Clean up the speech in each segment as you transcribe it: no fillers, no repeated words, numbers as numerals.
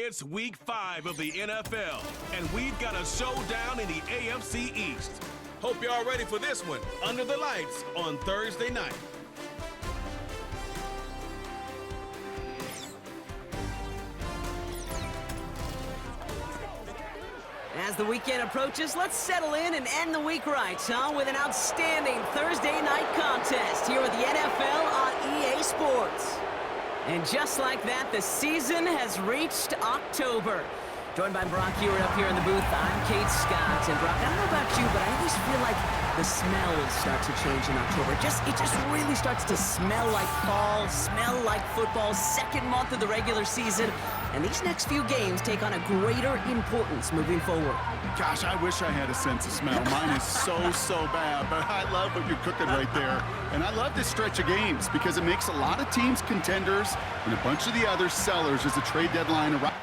It's week 5 of the NFL, and we've got a showdown in the AFC East. Hope y'all ready for this one, under the lights on Thursday night. As the weekend approaches, let's settle in and end the week right, with an outstanding Thursday night contest here with the NFL on EA Sports. And just like that, the season has reached October. Joined by Brock Hewer up here in the booth, I'm Kate Scott. And Brock, I don't know about you, but I always feel like the smells start to change in October. It just really starts to smell like fall, smell like football, second month of the regular season. And these next few games take on a greater importance moving forward. Gosh, I wish I had a sense of smell. Mine is so bad, but I love what you're cooking right there. And I love this stretch of games because it makes a lot of teams contenders and a bunch of the other sellers as the trade deadline arrives.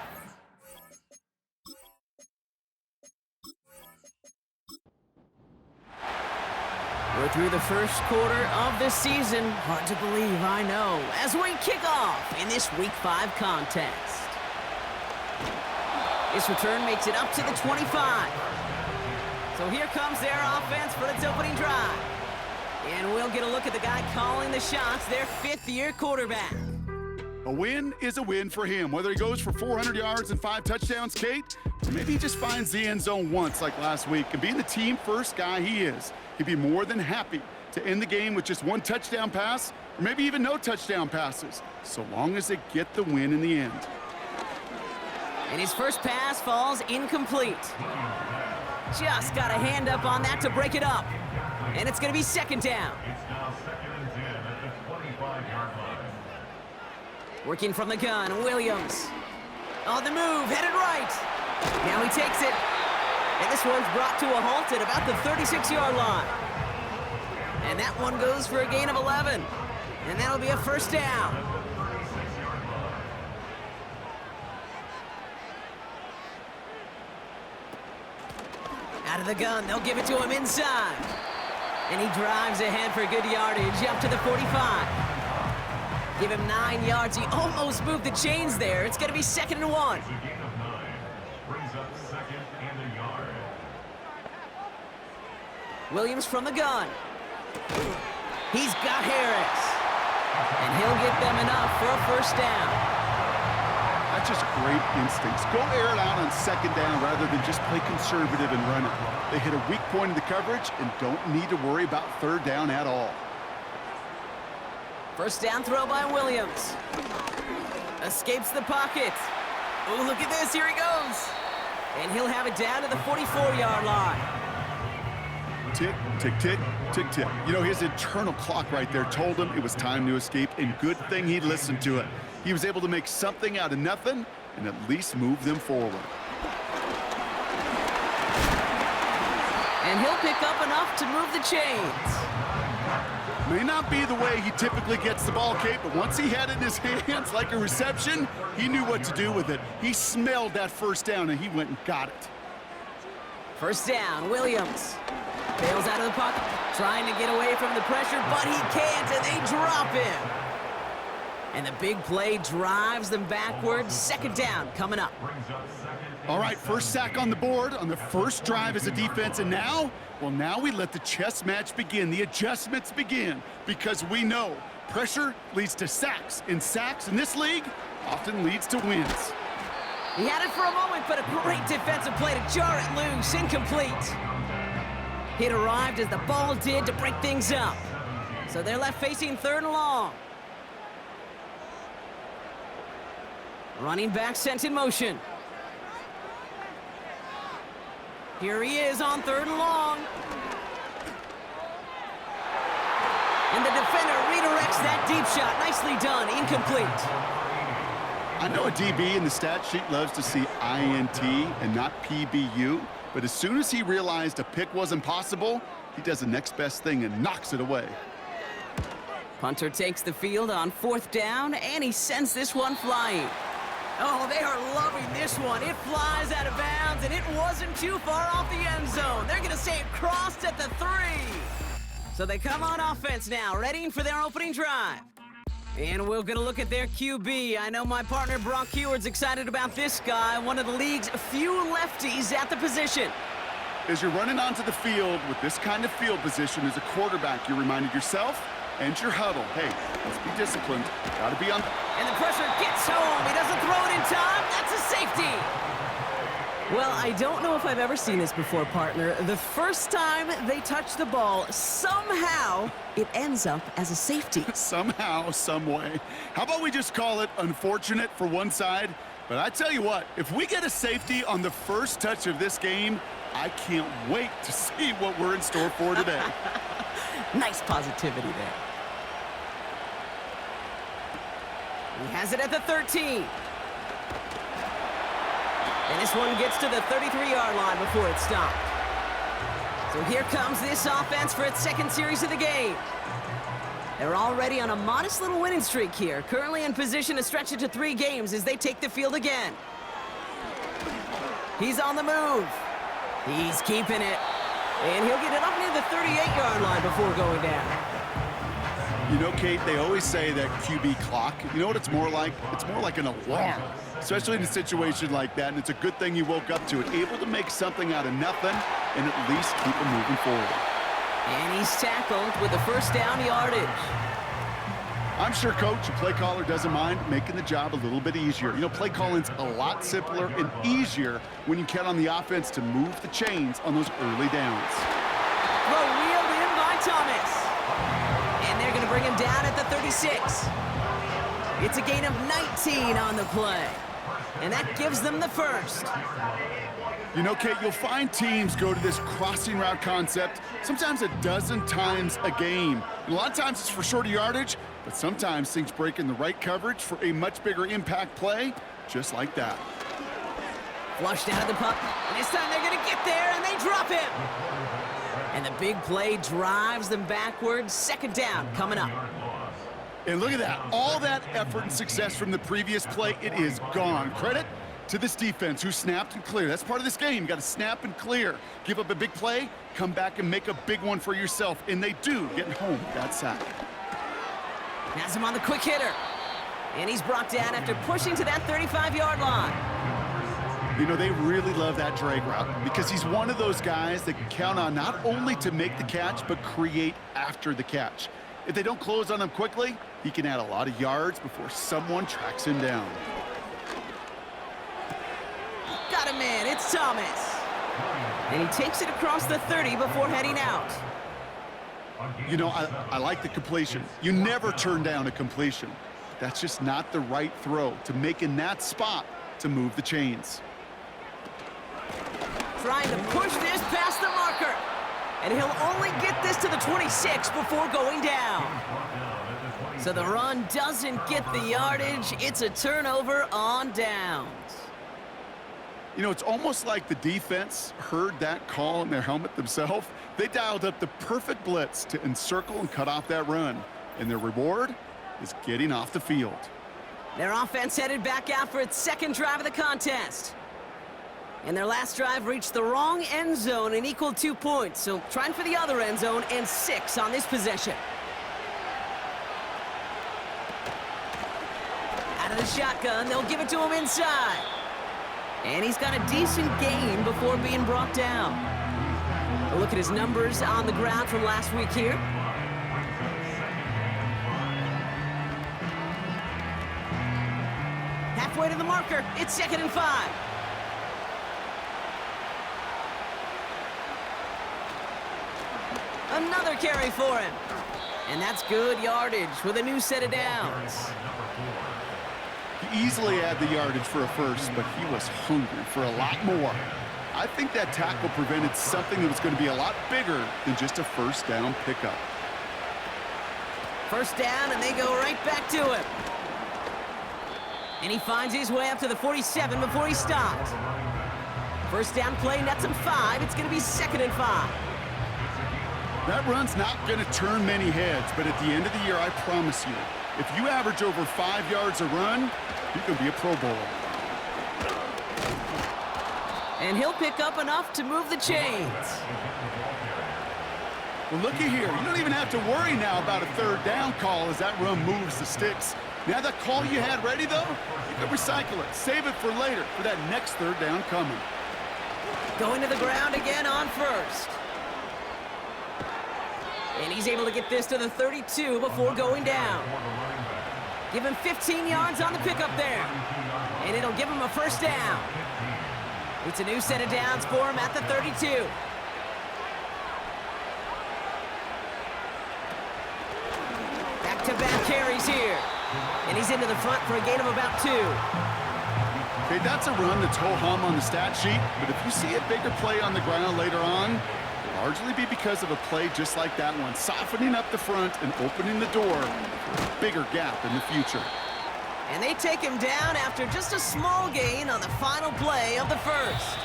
We're through the first quarter of the season. Hard to believe, I know, as we kick off in this Week 5 contest. This return makes it up to the 25. So here comes their offense for its opening drive. And we'll get a look at the guy calling the shots, their fifth-year quarterback. A win is a win for him, whether he goes for 400 yards and 5 touchdowns, Kate, or maybe he just finds the end zone once like last week. And being the team-first guy he is, he'd be more than happy to end the game with just 1 touchdown pass, or maybe even no touchdown passes, so long as they get the win in the end. And his first pass falls incomplete. Just got a hand up on that to break it up. And it's going to be second down. Working from the gun, Williams. On the move, headed right. Now he takes it. And this one's brought to a halt at about the 36-yard line. And that one goes for a gain of 11. And that'll be a first down. Out of the gun, they'll give it to him inside. And he drives ahead for good yardage up to the 45. Give him 9 yards. He almost moved the chains there. It's going to be 2nd and 1. Williams from the gun. He's got Harris. And he'll get them enough for a first down. That's just great instincts. Go air it out on 2nd down rather than just play conservative and run it. They hit a weak point in the coverage and don't need to worry about 3rd down at all. First down throw by Williams. Escapes the pocket. Oh, look at this. Here he goes. And he'll have it down to the 44-yard line. Tick, tick, tick, tick, tick. You know, his internal clock right there told him it was time to escape, and good thing he listened to it. He was able to make something out of nothing and at least move them forward. And he'll pick up enough to move the chains. May not be the way he typically gets the ball, Kate, but once he had it in his hands like a reception, he knew what to do with it. He smelled that first down, and he went and got it. First down, Williams. Bails out of the pocket, trying to get away from the pressure, but he can't, and they drop him. And the big play drives them backwards. 2nd down coming up. All right, first sack on the board on the first drive as a defense, and now, well, now we let the chess match begin, the adjustments begin, because we know pressure leads to sacks, and sacks in this league often leads to wins. He had it for a moment, but a great defensive play to jar it loose, incomplete. It arrived as the ball did to break things up. So they're left facing 3rd and long. Running back sent in motion. Here he is on 3rd and long. And the defender redirects that deep shot. Nicely done. Incomplete. I know a DB in the stat sheet loves to see INT and not PBU, but as soon as he realized a pick wasn't possible, he does the next best thing and knocks it away. Punter takes the field on 4th down, and he sends this one flying. Oh, they are loving this one. It flies out of bounds, and it wasn't too far off the end zone. They're going to say it crossed at the 3. So they come on offense now, readying for their opening drive. And we're going to look at their QB. I know my partner Brock Heward's excited about this guy, one of the league's few lefties at the position. As you're running onto the field with this kind of field position as a quarterback, you're reminding yourself and your huddle, hey, let's be disciplined. Got to be on. And the pressure gets home. He doesn't throw it in time. That's a safety. Well, I don't know if I've ever seen this before, partner. The first time they touch the ball, somehow it ends up as a safety. Somehow, some way. How about we just call it unfortunate for one side? But I tell you what, if we get a safety on the first touch of this game, I can't wait to see what we're in store for today. Nice positivity there. He has it at the 13. And this one gets to the 33-yard line before it's stopped. So here comes this offense for its second series of the game. They're already on a modest little winning streak here, currently in position to stretch it to 3 games as they take the field again. He's on the move. He's keeping it. And he'll get it up near the 38-yard line before going down. You know, Kate, they always say that QB clock. You know what it's more like? It's more like an alarm, especially in a situation like that. And it's a good thing you woke up to it, able to make something out of nothing and at least keep it moving forward. And he's tackled with the first down yardage. I'm sure Coach, the play caller, doesn't mind making the job a little bit easier. You know, play calling's a lot simpler and easier when you count on the offense to move the chains on those early downs. Throw wheeled in by Thomas. And they're going to bring him down at the 36. It's a gain of 19 on the play. And that gives them the first. You know, Kate, you'll find teams go to this crossing route concept sometimes a dozen times a game. And a lot of times it's for shorter yardage, but sometimes things break in the right coverage for a much bigger impact play, just like that. Flushed out of the puck. And this time they're going to get there, and they drop him. And the big play drives them backwards. Second down coming up. And look at that. All that effort and success from the previous play, it is gone. Credit to this defense who snapped and cleared. That's part of this game. You got to snap and clear. Give up a big play, come back and make a big one for yourself. And they do, getting home with that sack. Has him on the quick hitter. And he's brought down after pushing to that 35-yard line. You know, they really love that drag route because he's one of those guys that can count on not only to make the catch, but create after the catch. If they don't close on him quickly, he can add a lot of yards before someone tracks him down. Got a man, it's Thomas. And he takes it across the 30 before heading out. You know, I like the completion. You never turn down a completion. That's just not the right throw to make in that spot to move the chains. Trying to push this past the marker. And he'll only get this to the 26 before going down. So the run doesn't get the yardage. It's a turnover on downs. You know, it's almost like the defense heard that call in their helmet themselves. They dialed up the perfect blitz to encircle and cut off that run. And their reward is getting off the field. Their offense headed back out for its second drive of the contest. And their last drive reached the wrong end zone and equaled 2 points. So trying for the other end zone and 6 on this possession. Out of the shotgun, they'll give it to him inside. And he's got a decent gain before being brought down. A look at his numbers on the ground from last week here. Halfway to the marker, it's 2nd and 5. Another carry for him. And that's good yardage with a new set of downs. He easily had the yardage for a first, but he was hungry for a lot more. I think that tackle prevented something that was going to be a lot bigger than just a first down pickup. First down, and they go right back to him. And he finds his way up to the 47 before he stops. First down play nets him 5. It's going to be 2nd and 5. That run's not going to turn many heads, but at the end of the year, I promise you, if you average over 5 yards a run, you can be a Pro Bowler. And he'll pick up enough to move the chains. Well, looky here. You don't even have to worry now about a third down call as that run moves the sticks. Now that call you had ready, though, you can recycle it. Save it for later for that next third down coming. Going to the ground again on first. And he's able to get this to the 32 before going down. Give him 15 yards on the pickup there. And it'll give him a first down. It's a new set of downs for him at the 32. Back-to-back carries here. And he's into the front for a gain of about 2. Okay, that's a run that's ho-hum on the stat sheet, but if you see a bigger play on the ground later on, it'll largely be because of a play just like that one, softening up the front and opening the door for a bigger gap in the future. And they take him down after just a small gain on the final play of the first.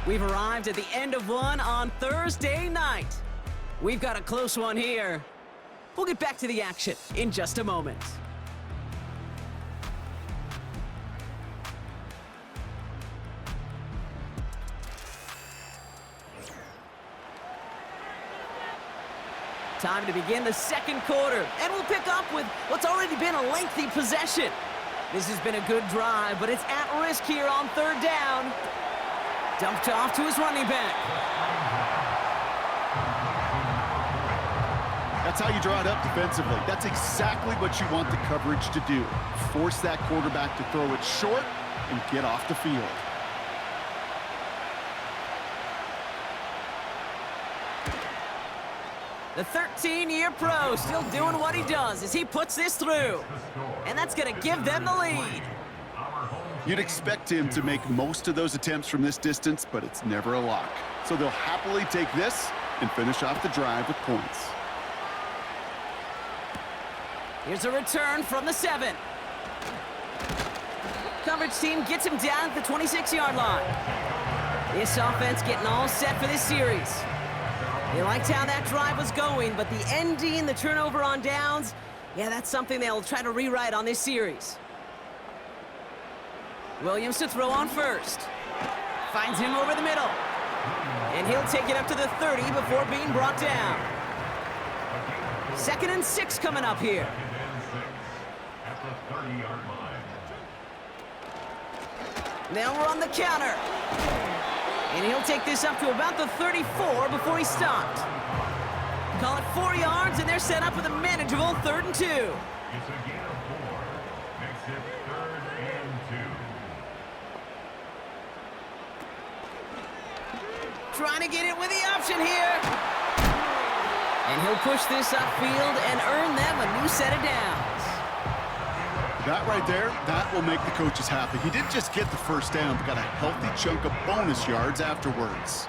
We've arrived at the end of one on Thursday night. We've got a close one here. We'll get back to the action in just a moment. Time to begin the second quarter, and we'll pick up with what's already been a lengthy possession. This has been a good drive, but it's at risk here on third down. Dumped off to his running back. That's how you draw it up defensively. That's exactly what you want the coverage to do. Force that quarterback to throw it short and get off the field. The 13-year pro still doing what he does as he puts this through. And that's going to give them the lead. You'd expect him to make most of those attempts from this distance, but it's never a lock. So they'll happily take this and finish off the drive with points. Here's a return from the 7. Coverage team gets him down at the 26-yard line. This offense getting all set for this series. They liked how that drive was going, but the ending, the turnover on downs, yeah, that's something they'll try to rewrite on this series. Williams to throw on first. Finds him over the middle. And he'll take it up to the 30 before being brought down. 2nd and 6 coming up here. They'll run the counter. And he'll take this up to about the 34 before he stopped. Call it 4 yards, and they're set up with a manageable 3rd and 2. It's a gain of 4. Makes it 3rd and 2. Trying to get it with the option here. And he'll push this upfield and earn them a new set of downs. That right there, that will make the coaches happy. He didn't just get the first down, but got a healthy chunk of bonus yards afterwards.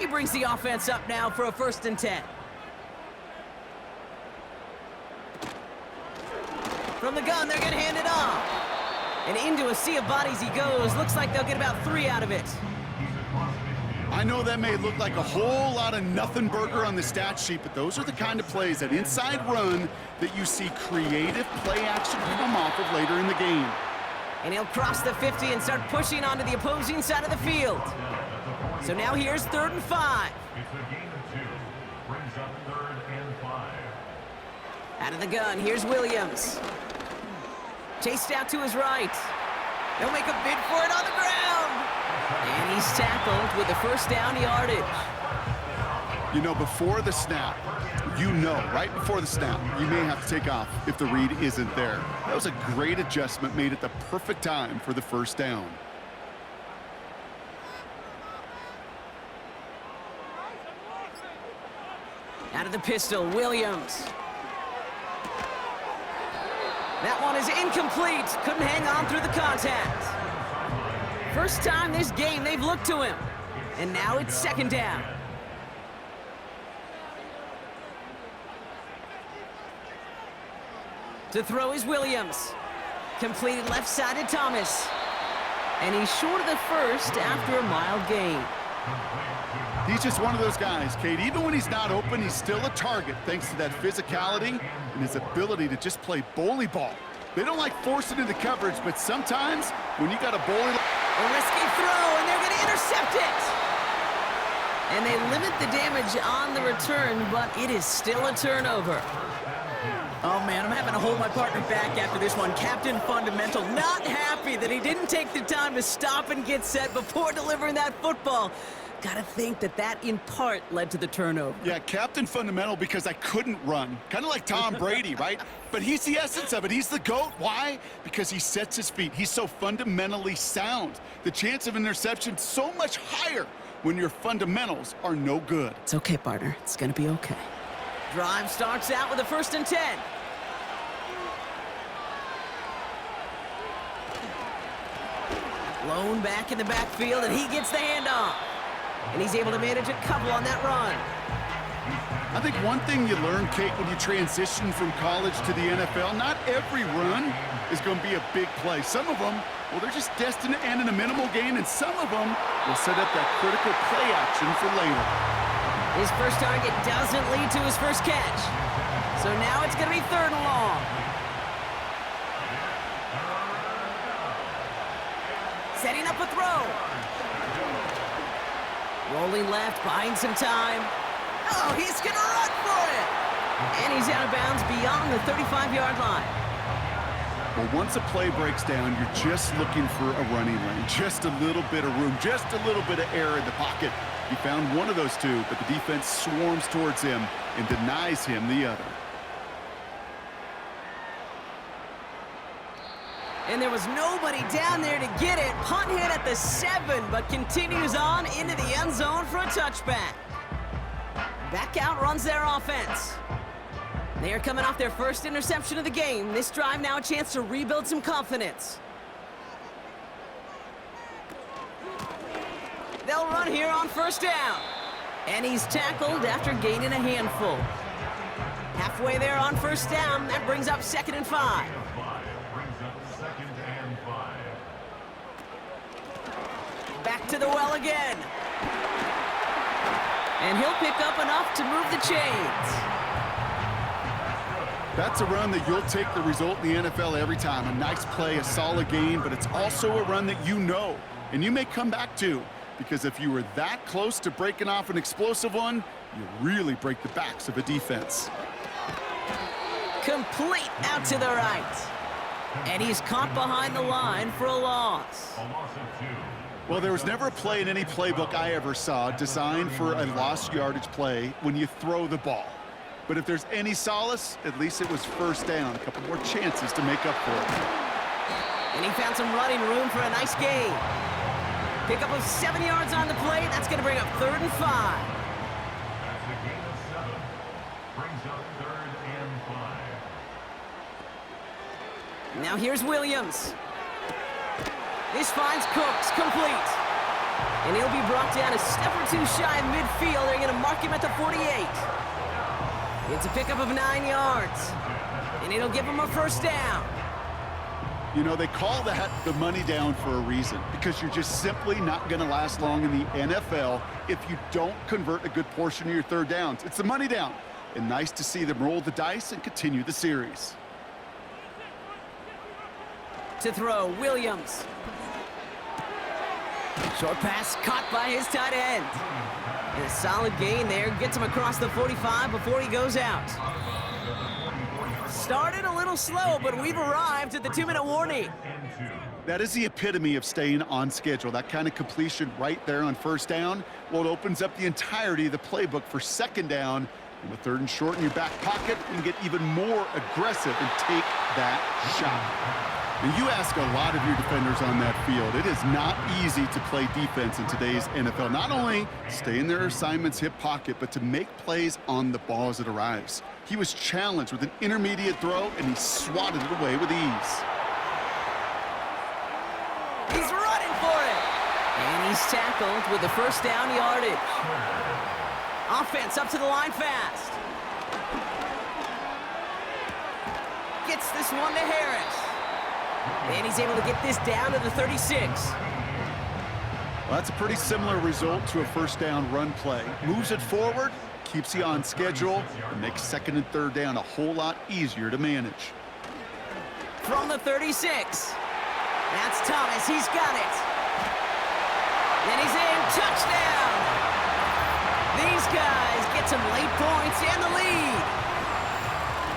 He brings the offense up now for a 1st and 10. From the gun, they're going to hand it off. And into a sea of bodies he goes. Looks like they'll get about 3 out of it. I know that may look like a whole lot of nothing burger on the stat sheet, but those are the kind of plays, that inside run, that you see creative play action come off of later in the game. And he'll cross the 50 and start pushing onto the opposing side of the field. So now here's 3rd and 5. It's a gain of 2. Brings up 3rd and 5. Out of the gun, here's Williams. Chased out to his right. They'll make a bid for it on the ground. And he's tackled with the first down yardage. You know, before the snap, right before the snap, you may have to take off if the read isn't there. That was a great adjustment made at the perfect time for the first down. Out of the pistol, Williams. That one is incomplete. Couldn't hang on through the contact. First time this game they've looked to him. And now it's 2nd down. To throw is Williams. Completed left-sided Thomas. And he's short of the first after a mild gain. He's just one of those guys, Kate. Even when he's not open, he's still a target thanks to that physicality and his ability to just play bully ball. They don't like forcing into coverage, but sometimes when you got a bowling... A risky throw, and they're going to intercept it. And they limit the damage on the return, but it is still a turnover. Oh, man, I'm having to hold my partner back after this one. Captain Fundamental not happy that he didn't take the time to stop and get set before delivering that football. Gotta think that that, in part, led to the turnover. Yeah, Captain Fundamental because I couldn't run. Kind of like Tom Brady, right? But he's the essence of it. He's the GOAT. Why? Because he sets his feet. He's so fundamentally sound. The chance of interception so much higher when your fundamentals are no good. It's okay, partner. It's gonna be okay. Drive starts out with a 1st and 10. Lone back in the backfield, and he gets the handoff. And he's able to manage a couple on that run. I think one thing you learn, Kate, when you transition from college to the NFL, not every run is going to be a big play. Some of them, well, they're just destined to end in a minimal gain, and some of them will set up that critical play action for later. His first target doesn't lead to his first catch. So now it's going to be 3rd and long. Setting up a throw. Rolling left, buying some time. Oh, he's going to run for it. And he's out of bounds beyond the 35-yard line. Well, once a play breaks down, you're just looking for a running lane. Just a little bit of room, just a little bit of air in the pocket. He found one of those two, but the defense swarms towards him and denies him the other. And there was nobody down there to get it. Punt hit at the 7, but continues on into the end zone for a touchback. Back out runs their offense. They are coming off their first interception of the game. This drive now a chance to rebuild some confidence. They'll run here on 1st down. And he's tackled after gaining a handful. Halfway there on 1st down. That brings up 2nd and 5. Back to the well again. And he'll pick up enough to move the chains. That's a run that you'll take the result in the NFL every time. A nice play, a solid gain, but it's also a run that you know, and you may come back to, because if you were that close to breaking off an explosive one, you really break the backs of a defense. Complete out to the right. And he's caught behind the line for a loss. Well, there was never a play in any playbook I ever saw designed for a lost yardage play when you throw the ball. But if there's any solace, at least it was 1st down. A couple more chances to make up for it. And he found some running room for a nice gain. Pickup of 7 yards on the play. That's going to bring up 3rd and 5. That's a gain of 7. Brings up 3rd and 5. Now here's Williams. This finds Cooks complete. And he'll be brought down a step or two shy of midfield. They're going to mark him at the 48. It's a pickup of 9 yards. And it'll give him a 1st down. You know, they call that the money down for a reason, because you're just simply not going to last long in the NFL if you don't convert a good portion of your 3rd downs. It's the money down. And nice to see them roll the dice and continue the series. To throw, Williams. Short pass caught by his tight end. And a solid gain there. Gets him across the 45 before he goes out. Started a little slow, but we've arrived at the 2-minute warning. That is the epitome of staying on schedule. That kind of completion right there on 1st down. Well, it opens up the entirety of the playbook for 2nd down. And with 3rd and short in your back pocket, you can get even more aggressive and take that shot. And you ask a lot of your defenders on that field. It is not easy to play defense in today's NFL. Not only stay in their assignment's hip pocket, but to make plays on the ball as it arrives. He was challenged with an intermediate throw, and he swatted it away with ease. He's running for it. And he's tackled with the 1st down yardage. Offense up to the line fast. Gets this one to Harris. And he's able to get this down to the 36. Well, that's a pretty similar result to a 1st down run play. Moves it forward, keeps you on schedule, and makes 2nd and 3rd down a whole lot easier to manage. from the 36. That's Thomas. He's got it. And he's in. Touchdown. These guys get some late points and the lead.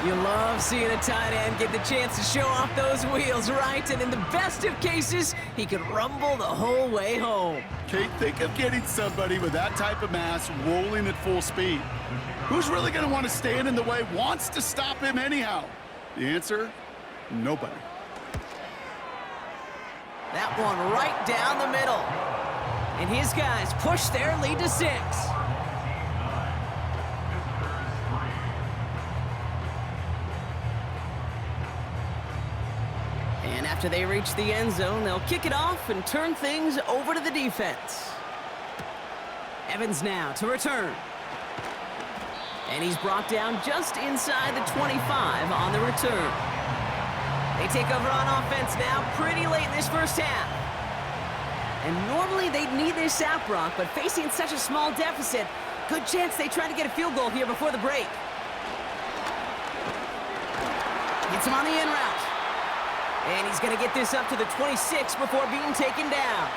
You love seeing a tight end get the chance to show off those wheels, right? And in the best of cases, he could rumble the whole way home. Kate, think of getting somebody with that type of mass rolling at full speed. Who's really going to want to stand in the way, wants to stop him anyhow? The answer, nobody. That one right down the middle. And his guys push their lead to 6. And after they reach the end zone, they'll kick it off and turn things over to the defense. Evans now to return. And he's brought down just inside the 25 on the return. They take over on offense now pretty late in this first half. And normally they'd need this sap rock, but facing such a small deficit, good chance they try to get a field goal here before the break. Gets him on the in route. And he's going to get this up to the 26 before being taken down.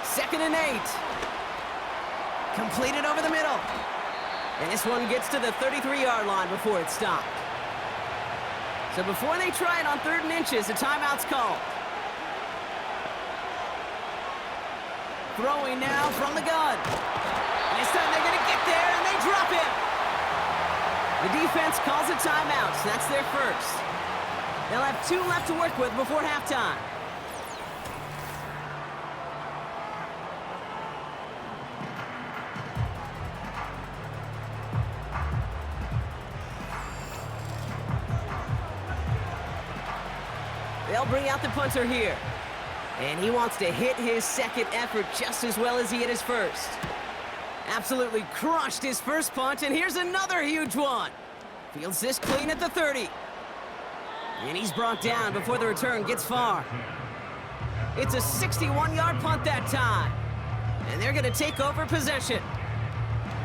2nd and 8. Completed over the middle. And this one gets to the 33-yard line before it's stopped. So before they try it on 3rd and inches, a timeout's called. Throwing now from the gun. And this time they're going to get there, and they drop him. The defense calls a timeout, so that's their first. They'll have 2 left to work with before halftime. They'll bring out the punter here. And he wants to hit his second effort just as well as he hit his first. Absolutely crushed his first punt, and here's another huge one. Fields this clean at the 30. And he's brought down before the return gets far. It's a 61-yard punt that time. And they're going to take over possession.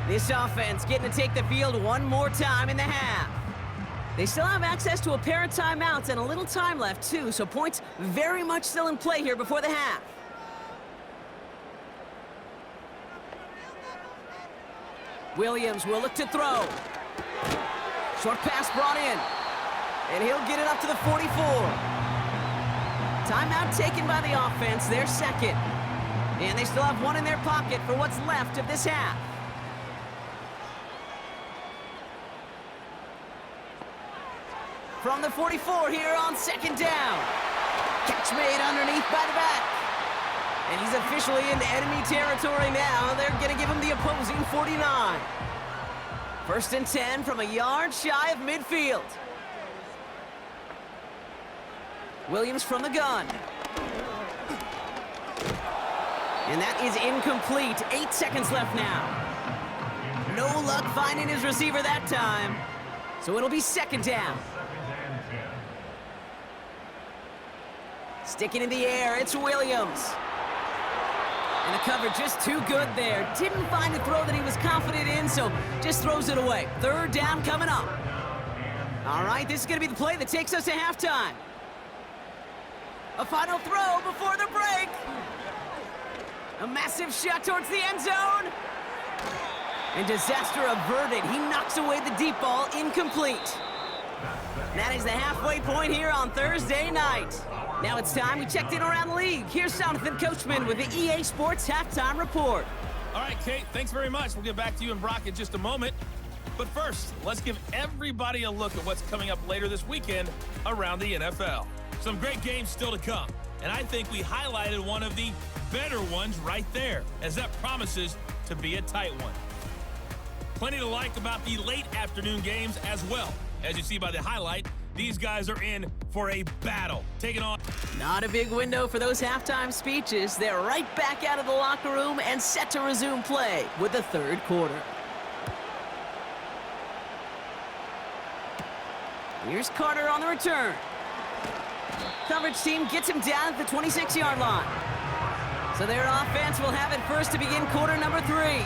This offense getting to take the field one more time in the half. They still have access to a pair of timeouts and a little time left, too, so points very much still in play here before the half. Williams will look to throw. Short pass brought in. And he'll get it up to the 44. Timeout taken by the offense, their second. And they still have one in their pocket for what's left of this half. From the 44 here on 2nd down. Catch made underneath by the back. And he's officially into enemy territory now. They're going to give him the opposing 49. 1st and 10 from a yard shy of midfield. Williams from the gun. And that is incomplete. 8 seconds left now. No luck finding his receiver that time. So it'll be 2nd down. Sticking in the air, it's Williams. And the coverage just too good there. Didn't find a throw that he was confident in, so just throws it away. 3rd down coming up. All right, this is going to be the play that takes us to halftime. A final throw before the break. A massive shot towards the end zone. And disaster averted. He knocks away the deep ball, incomplete. That is the halfway point here on Thursday night. Now it's time we checked in around the league. Here's Jonathan Coachman with the EA Sports Halftime Report. All right, Kate, thanks very much. We'll get back to you and Brock in just a moment. But first, let's give everybody a look at what's coming up later this weekend around the NFL. Some great games still to come, and I think we highlighted one of the better ones right there, as that promises to be a tight one. Plenty to like about the late afternoon games as well. As you see by the highlight, these guys are in for a battle, taking on... Not a big window for those halftime speeches. They're right back out of the locker room and set to resume play with the 3rd quarter. Here's Carter on the return. Coverage team gets him down at the 26-yard line. So their offense will have it first to begin quarter number 3.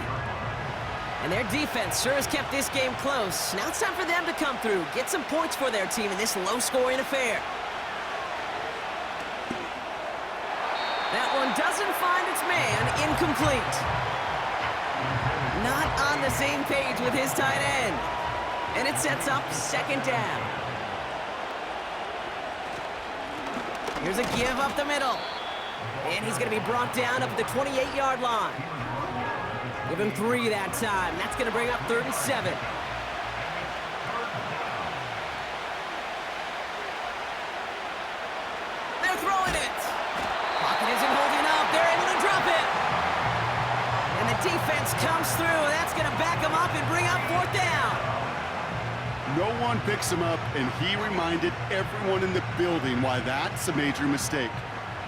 And their defense sure has kept this game close. Now it's time for them to come through, get some points for their team in this low-scoring affair. That one doesn't find its man. Incomplete. Not on the same page with his tight end. And it sets up second down. Here's a give up the middle. And he's going to be brought down up at the 28-yard line. Give him 3 that time. That's going to bring up 3rd and 7. They're throwing it. Pocket isn't holding up. They're able to drop it. And the defense comes through. That's going to back him up and bring up 4th down. No one picks him up, and he reminded everyone in the building why that's a major mistake.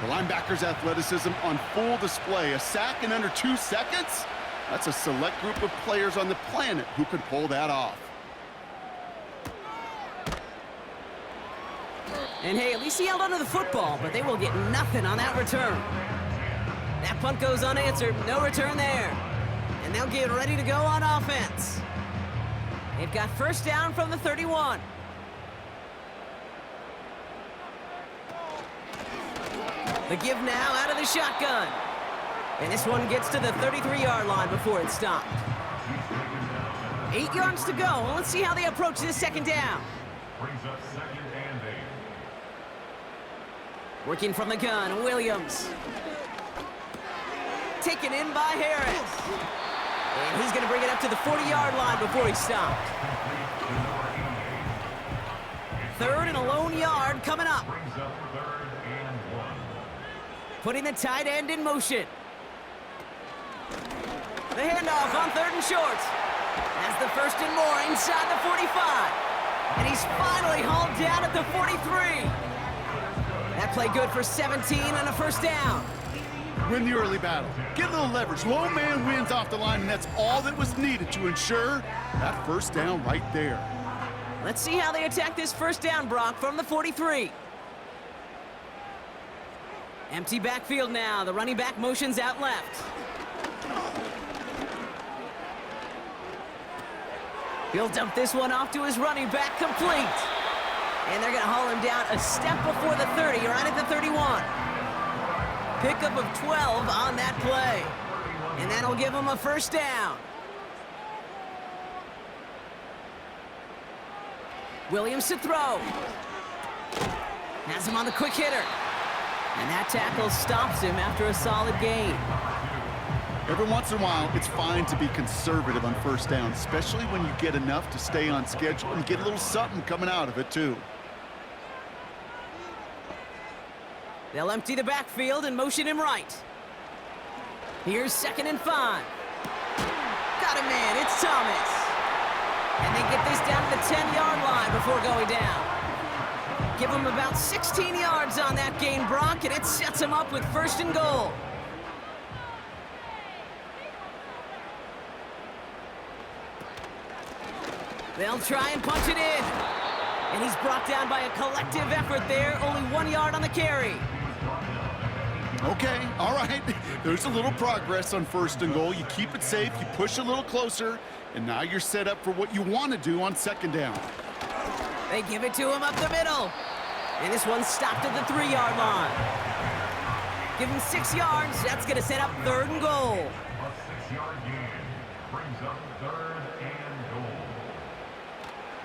The linebacker's athleticism on full display. A sack in under 2 seconds? That's a select group of players on the planet who could pull that off. And hey, at least he held onto the football, but they will get nothing on that return. That punt goes unanswered. No return there. And they'll get ready to go on offense. They've got 1st down from the 31. The give now out of the shotgun. And this one gets to the 33-yard line before it's stopped. 8 yards to go. Well, let's see how they approach this 2nd down. Brings up 2nd and 8. Working from the gun, Williams. Taken in by Harris. And he's going to bring it up to the 40-yard line before he's stopped. 3rd and a lone yard coming up. Brings up 3rd and 1. Putting the tight end in motion. The handoff on 3rd and short. As the 1st and more inside the 45. And he's finally hauled down at the 43. That play good for 17 and a 1st down. Win the early battle. Get a little leverage. Low man wins off the line, and that's all that was needed to ensure that 1st down right there. Let's see how they attack this 1st down, Brock, from the 43. Empty backfield now. The running back motions out left. He'll dump this one off to his running back, complete. And they're going to haul him down a step before the 30, right at the 31. Pickup of 12 on that play. And that'll give him a 1st down. Williams to throw. Has him on the quick hitter. And that tackle stops him after a solid gain. Every once in a while, it's fine to be conservative on 1st down, especially when you get enough to stay on schedule and get a little something coming out of it, too. They'll empty the backfield and motion him right. Here's 2nd and 5. Got him, man. It's Thomas. And they get this down to the 10-yard line before going down. Give him about 16 yards on that gain, Brock, and it sets him up with 1st and goal. They'll try and punch it in. And he's brought down by a collective effort there. Only 1 yard on the carry. Okay, all right. There's a little progress on 1st and goal. You keep it safe, you push a little closer, and now you're set up for what you want to do on 2nd down. They give it to him up the middle. And this one's stopped at the 3-yard line. Give him 6 yards. That's going to set up 3rd and goal. A 6-yard gain. Brings up 3rd and goal.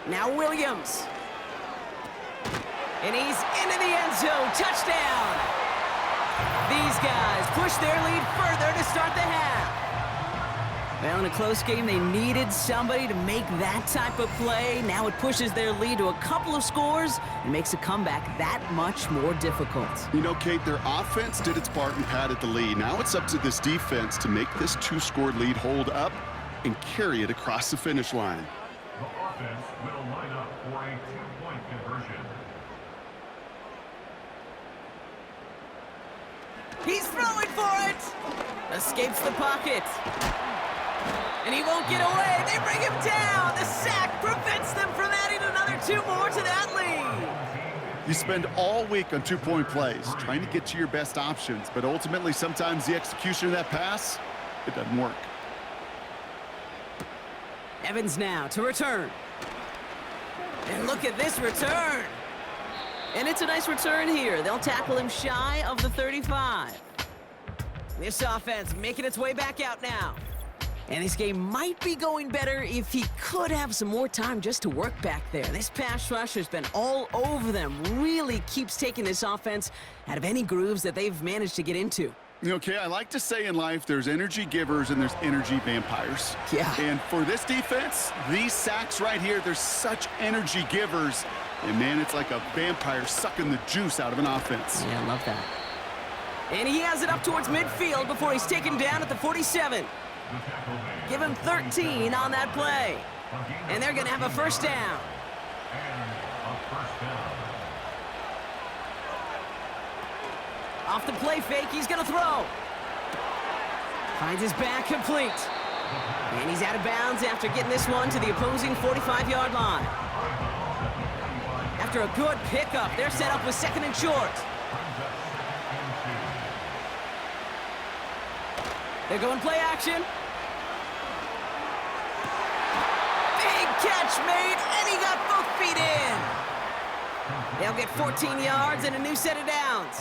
Now Williams. And he's into the end zone. Touchdown. These guys push their lead further to start the half. Well, in a close game, they needed somebody to make that type of play. Now it pushes their lead to a couple of scores and makes a comeback that much more difficult. You know, Kate, their offense did its part and padded the lead. Now it's up to this defense to make this 2-score lead hold up and carry it across the finish line. The offense will line up for a 2-point conversion. He's throwing for it. Escapes the pocket. And he won't get away. They bring him down. The sack prevents them from adding another 2 more to that lead. You spend all week on 2-point plays, trying to get to your best options, but ultimately sometimes the execution of that pass, it doesn't work. Evans now to return. And look at this return. And it's a nice return here. They'll tackle him shy of the 35. This offense making its way back out now. And this game might be going better if he could have some more time just to work back there. This pass rush has been all over them. Really keeps taking this offense out of any grooves that they've managed to get into. Okay, I like to say in life there's energy givers and there's energy vampires. Yeah. And for this defense, these sacks right here, they're such energy givers. And man, it's like a vampire sucking the juice out of an offense. Yeah, I love that. And he has it up towards midfield before he's taken down at the 47. Give him 13 on that play. And they're going to have a first down. Off the play fake, he's going to throw. Finds his back complete. And he's out of bounds after getting this one to the opposing 45-yard line. After a good pickup, they're set up with second and short. They're going play action. Big catch made, and he got both feet in. They'll get 14 yards and a new set of downs.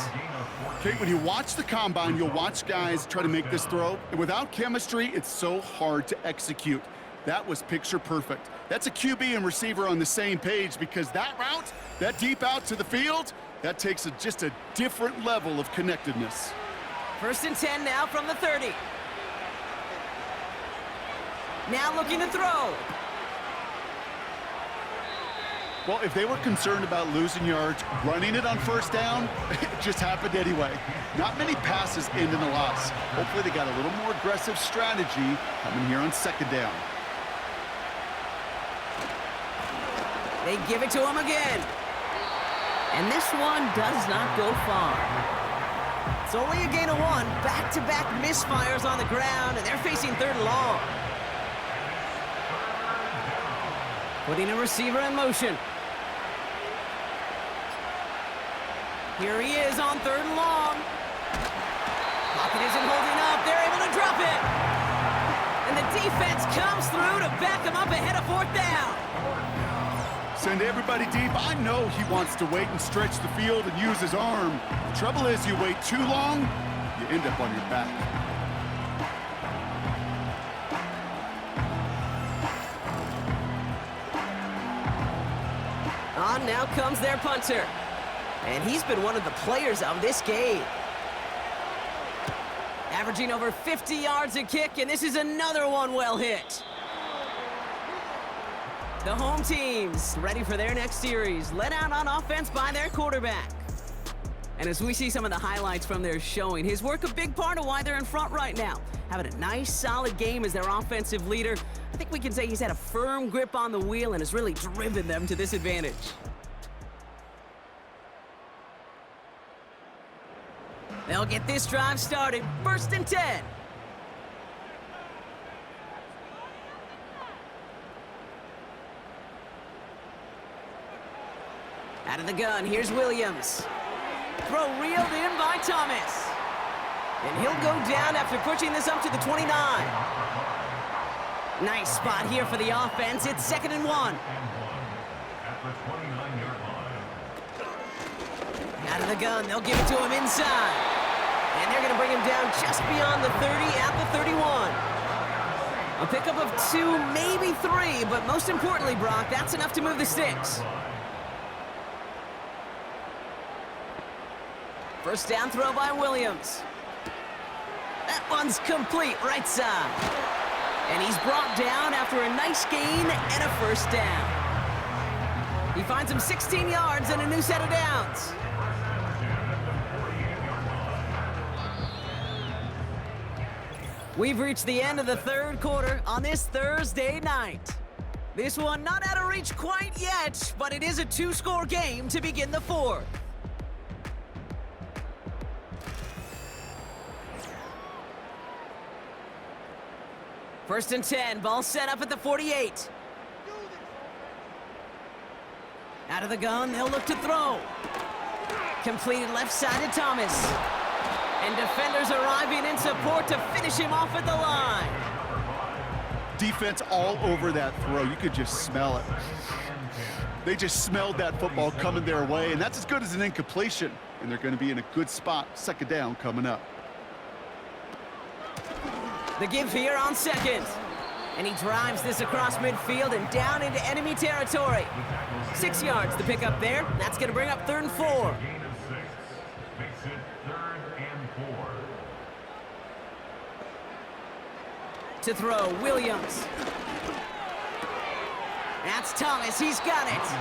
Okay, when you watch the combine, you'll watch guys try to make this throw. And without chemistry, it's so hard to execute. That was picture perfect. That's a QB and receiver on the same page because that route, that deep out to the field, that takes just a different level of connectedness. First and 10 now from the 30. Now looking to throw. Well, if they were concerned about losing yards, running it on first down, it just happened anyway. Not many passes end in a loss. Hopefully they got a little more aggressive strategy coming here on second down. They give it to him again. And this one does not go far. It's only a gain of one. Back-to-back misfires on the ground, and they're facing third and long. Putting a receiver in motion. Here he is on third and long. Pocket isn't holding up. They're able to drop it. And the defense comes through to back him up ahead of fourth down. Send everybody deep. I know he wants to wait and stretch the field and use his arm. The trouble is you wait too long, you end up on your back. On now comes their punter. And he's been one of the players of this game. Averaging over 50 yards a kick, and this is another one well hit. The home team's ready for their next series, led out on offense by their quarterback. And as we see some of the highlights from their showing, his work a big part of why they're in front right now. Having a nice, solid game as their offensive leader. I think we can say he's had a firm grip on the wheel and has really driven them to this advantage. They'll get this drive started. First and 10. Out of the gun, here's Williams. Throw reeled in by Thomas. And he'll go down after pushing this up to the 29. Nice spot here for the offense. It's second and 1. Out of the gun, they'll give it to him inside. And they're going to bring him down just beyond the 30 at the 31. A pickup of 2, maybe 3, but most importantly, Brock, that's enough to move the sticks. First down throw by Williams. That one's complete, right side. And he's brought down after a nice gain and a first down. He finds him 16 yards and a new set of downs. We've reached the end of the third quarter on this Thursday night. This one not out of reach quite yet, but it is a 2-score game to begin the fourth. First and 10, ball set up at the 48. Out of the gun, they'll look to throw. Completed left side to Thomas. And defenders arriving in support to finish him off at the line. Defense all over that throw. You could just smell it. They just smelled that football coming their way, and that's as good as an incompletion. And they're going to be in a good spot. Second down coming up. The give here on second. And he drives this across midfield and down into enemy territory. 6 yards to pick up there. That's going to bring up 3rd and 4. Gain of 6 makes it 3rd and 4. To throw, Williams. That's Thomas, he's got it.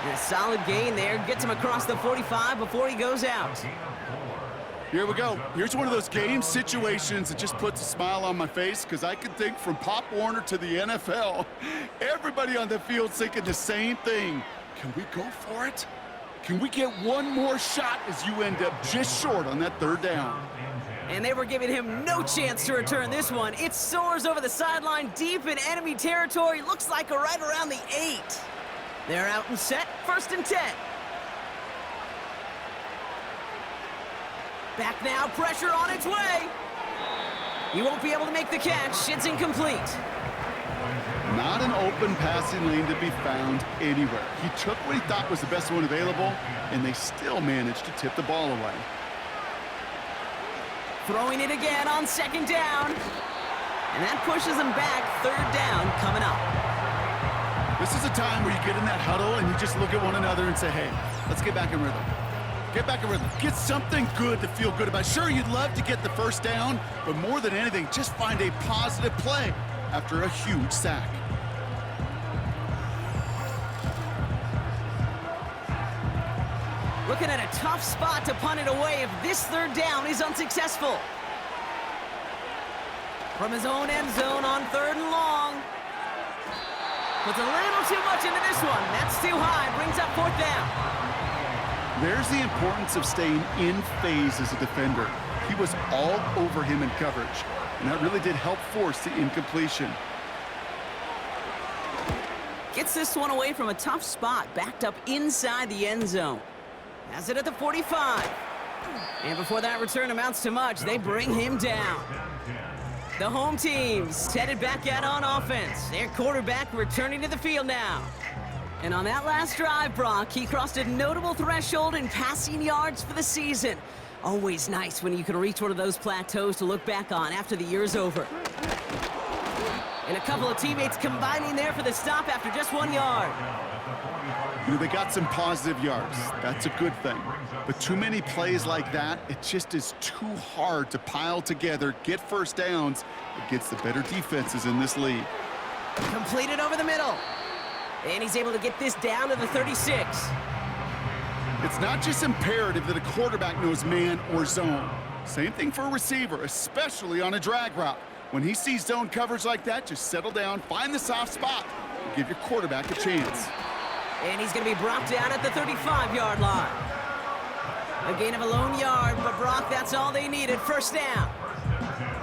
And a solid gain there, gets him across the 45 before he goes out. Here we go. Here's one of those game situations that just puts a smile on my face, because I can think from Pop Warner to the NFL, everybody on the field thinking the same thing. Can we go for it? Can we get one more shot as you end up just short on that 3rd down? And they were giving him no chance to return this one. It soars over the sideline deep in enemy territory. Looks like right around the 8. They're out and set, 1st and 10. Back now, pressure on its way. He won't be able to make the catch. It's incomplete. Not an open passing lane to be found anywhere. He took what he thought was the best one available, and they still managed to tip the ball away. Throwing it again on 2nd down. And that pushes him back. 3rd down coming up. This is a time where you get in that huddle and you just look at one another and say, hey, let's get back in rhythm. Get back in rhythm. Get something good to feel good about. Sure, you'd love to get the 1st down, but more than anything, just find a positive play after a huge sack. Looking at a tough spot to punt it away if this 3rd down is unsuccessful. From his own end zone on 3rd and long. Puts a little too much into this one. That's too high. Brings up 4th down. There's the importance of staying in phase as a defender. He was all over him in coverage, and that really did help force the incompletion. Gets this one away from a tough spot, backed up inside the end zone. Has it at the 45. And before that return amounts to much, they bring him down. The home team's headed back out on offense. Their quarterback returning to the field now. And on that last drive, Brock, he crossed a notable threshold in passing yards for the season. Always nice when you can reach one of those plateaus to look back on after the year's over. And a couple of teammates combining there for the stop after just 1 yard. You know, they got some positive yards. That's a good thing. But too many plays like that, it just is too hard to pile together, get 1st downs against the better defenses in this league. Completed over the middle. And he's able to get this down to the 36. It's not just imperative that a quarterback knows man or zone. Same thing for a receiver, especially on a drag route. When he sees zone coverage like that, just settle down, find the soft spot, and give your quarterback a chance. And he's going to be brought down at the 35-yard line. A gain of a lone yard, but Brock, that's all they needed. 1st down.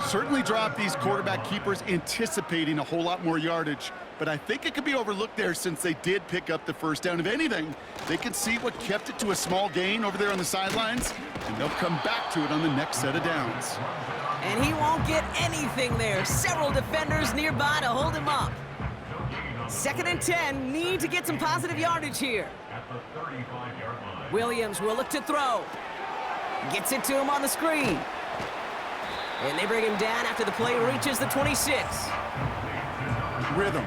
Certainly dropped these quarterback keepers anticipating a whole lot more yardage, but I think it could be overlooked there since they did pick up the 1st down. If anything, they can see what kept it to a small gain over there on the sidelines, and they'll come back to it on the next set of downs. And he won't get anything there. Several defenders nearby to hold him up. 2nd and 10, need to get some positive yardage here. Williams will look to throw. Gets it to him on the screen. And they bring him down after the play reaches the 26. Rhythm.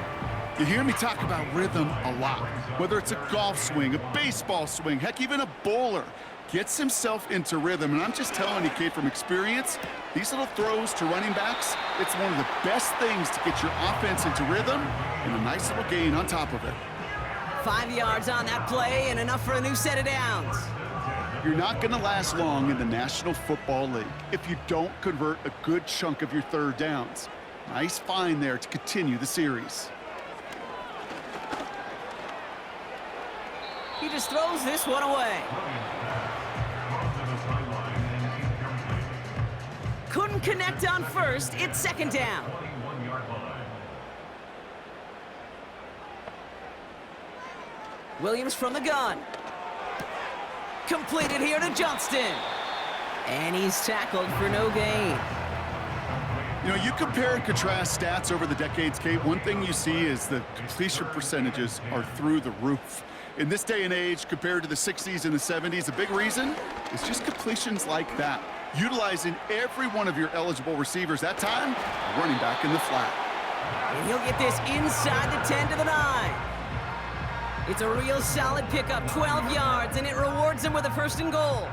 You hear me talk about rhythm a lot. Whether it's a golf swing, a baseball swing, heck, even a bowler gets himself into rhythm. And I'm just telling you, kid, from experience, these little throws to running backs, it's one of the best things to get your offense into rhythm and a nice little gain on top of it. 5 yards on that play and enough for a new set of downs. You're not going to last long in the National Football League if you don't convert a good chunk of your 3rd downs. Nice find there to continue the series. He just throws this one away. Couldn't connect on 1st. It's 2nd down. Williams from the gun. Completed here to Johnston. And he's tackled for no gain. You know, you compare and contrast stats over the decades, Kate. One thing you see is the completion percentages are through the roof. In this day and age, compared to the 60s and the 70s, a big reason is just completions like that. Utilizing every one of your eligible receivers. That time, running back in the flat. And he'll get this inside the 10 to the 9. It's a real solid pickup, 12 yards, and it rewards him with a 1st and goal.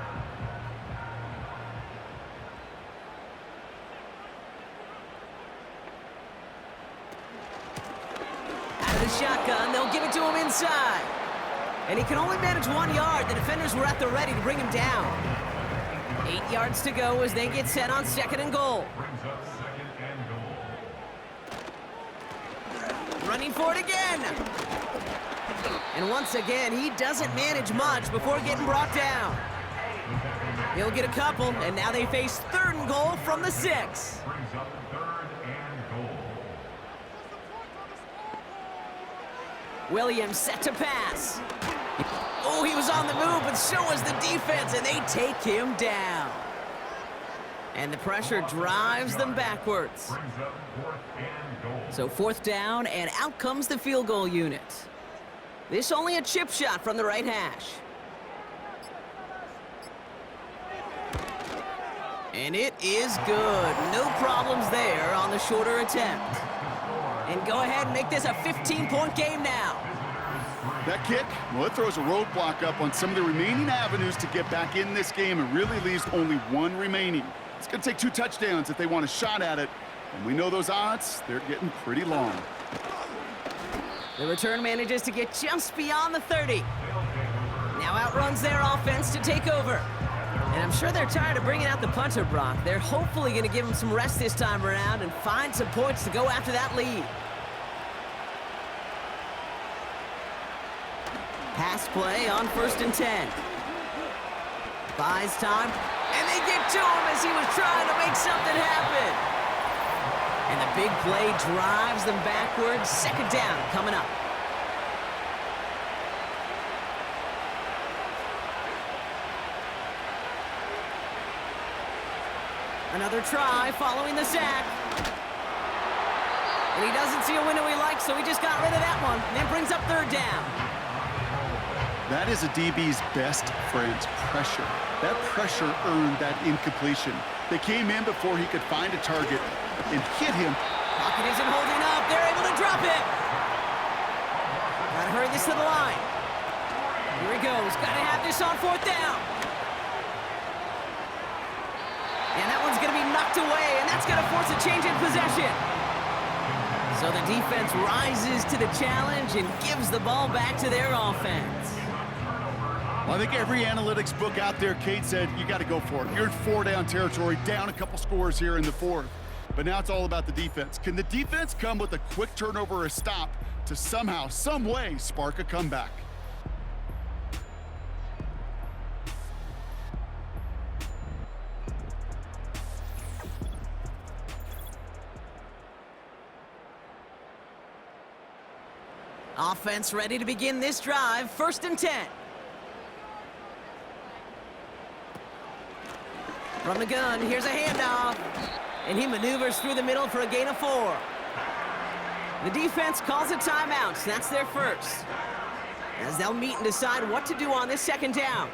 The shotgun, they'll give it to him inside. And he can only manage 1 yard. The defenders were at the ready to bring him down. 8 yards to go as they get set on 2nd and goal. Brings up 2nd and goal. Running for it again. And once again, he doesn't manage much before getting brought down. He'll get a couple, and now they face 3rd and goal from the 6. Brings up 3rd and goal. Williams set to pass. Oh, he was on the move, but so was the defense, and they take him down. And the pressure drives them backwards. Brings up 4th and goal. So 4th down, and out comes the field goal unit. This only a chip shot from the right hash. And it is good. No problems there on the shorter attempt. And go ahead and make this a 15-point game now. That kick, well, it throws a roadblock up on some of the remaining avenues to get back in this game and really leaves only 1 remaining. It's going to take 2 touchdowns if they want a shot at it. And we know those odds, they're getting pretty long. The return manages to get just beyond the 30. Now outruns their offense to take over. And I'm sure they're tired of bringing out the punter, Brock. They're hopefully going to give him some rest this time around and find some points to go after that lead. Pass play on 1st and 10. Buys time, and they get to him as he was trying to make something happen. And the big play drives them backwards. 2nd down coming up. Another try following the sack. And he doesn't see a window he likes, so he just got rid of that one. And then brings up 3rd down. That is a DB's best friend, pressure. That pressure earned that incompletion. They came in before he could find a target and hit him. Pocket isn't holding up. They're able to drop it. Gotta hurry this to the line. Here he goes. Gotta have this on 4th down. And that one's gonna be knocked away, and that's gonna force a change in possession. So the defense rises to the challenge and gives the ball back to their offense. Well, I think every analytics book out there, Kate, said you got to go for it. You're in 4-down territory, down a couple scores here in the 4th. But now it's all about the defense. Can the defense come with a quick turnover or a stop to somehow, some way, spark a comeback? Offense ready to begin this drive. 1st and 10. From the gun, here's a handoff. And he maneuvers through the middle for a gain of 4. The defense calls a timeout. That's their first. As they'll meet and decide what to do on this 2nd down.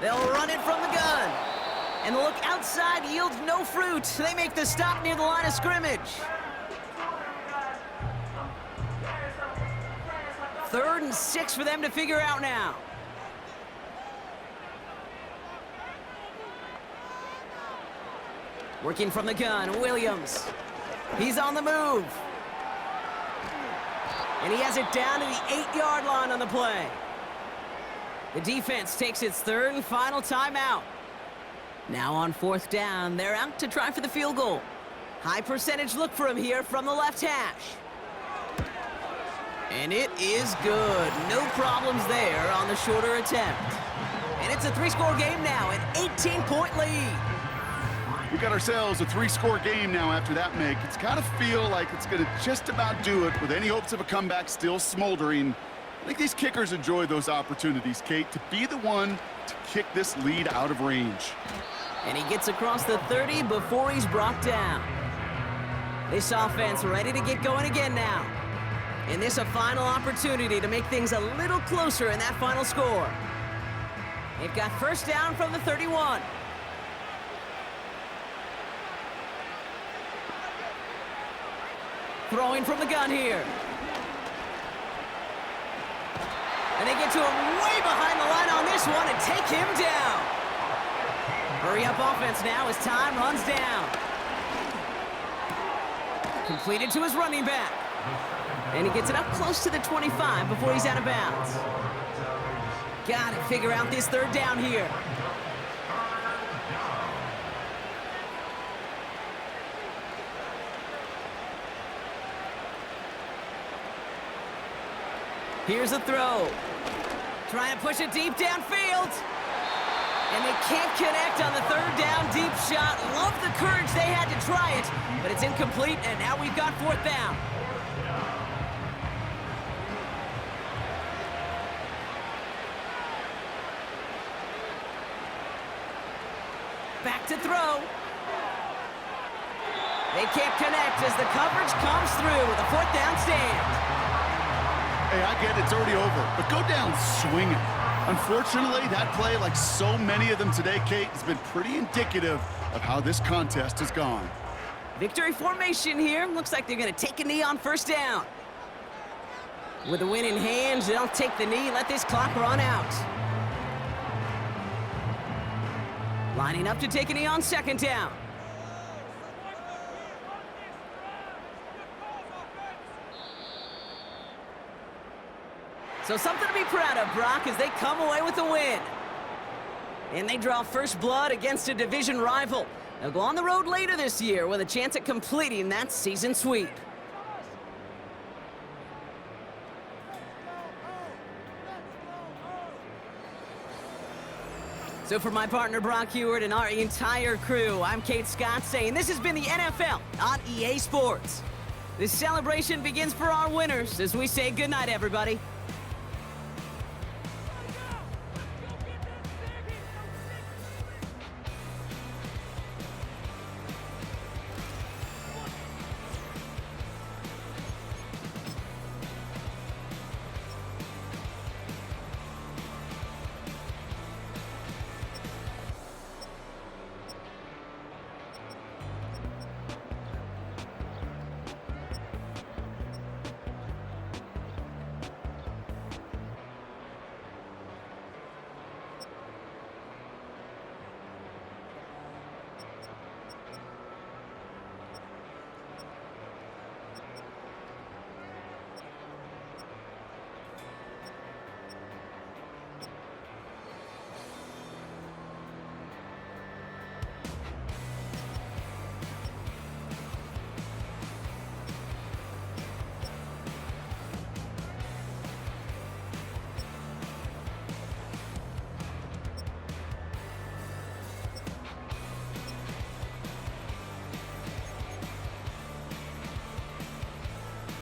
They'll run it from the gun. And the look outside yields no fruit. They make the stop near the line of scrimmage. 3rd and 6 for them to figure out now. Working from the gun, Williams. He's on the move. And he has it down to the 8-yard line on the play. The defense takes its 3rd and final timeout. Now on 4th down, they're out to try for the field goal. High percentage look for him here from the left hash. And it is good. No problems there on the shorter attempt. And it's a 3-score game now, an 18-point lead. We got ourselves a 3-score game now after that make. It's got to feel like it's going to just about do it with any hopes of a comeback still smoldering. I think these kickers enjoy those opportunities, Kate, to be the one to kick this lead out of range. And he gets across the 30 before he's brought down. This offense ready to get going again now. And this a final opportunity to make things a little closer in that final score. They've got first down from the 31. Throwing from the gun here. And they get to him way behind the line on this one and take him down. Hurry up offense now as time runs down. Completed to his running back. And he gets it up close to the 25 before he's out of bounds. Got to figure out this third down here. Here's a throw. Trying to push it deep downfield. And they can't connect on the third down deep shot. Love the courage they had to try it, but it's incomplete, and now we've got fourth down. Back to throw. They can't connect as the coverage comes through with a fourth down stand. Hey, I get it's already over, but go down swinging. Unfortunately, that play, like so many of them today, Kate, has been pretty indicative of how this contest has gone. Victory formation here. Looks like they're going to take a knee on first down. With the win in hand, they'll take the knee, let this clock run out. Lining up to take a knee on second down. So something to be proud of, Brock, as they come away with the win. And they draw first blood against a division rival. They'll go on the road later this year with a chance at completing that season sweep. So for my partner, Brock Heward, and our entire crew, I'm Kate Scott saying this has been the NFL on EA Sports. This celebration begins for our winners as we say goodnight, everybody.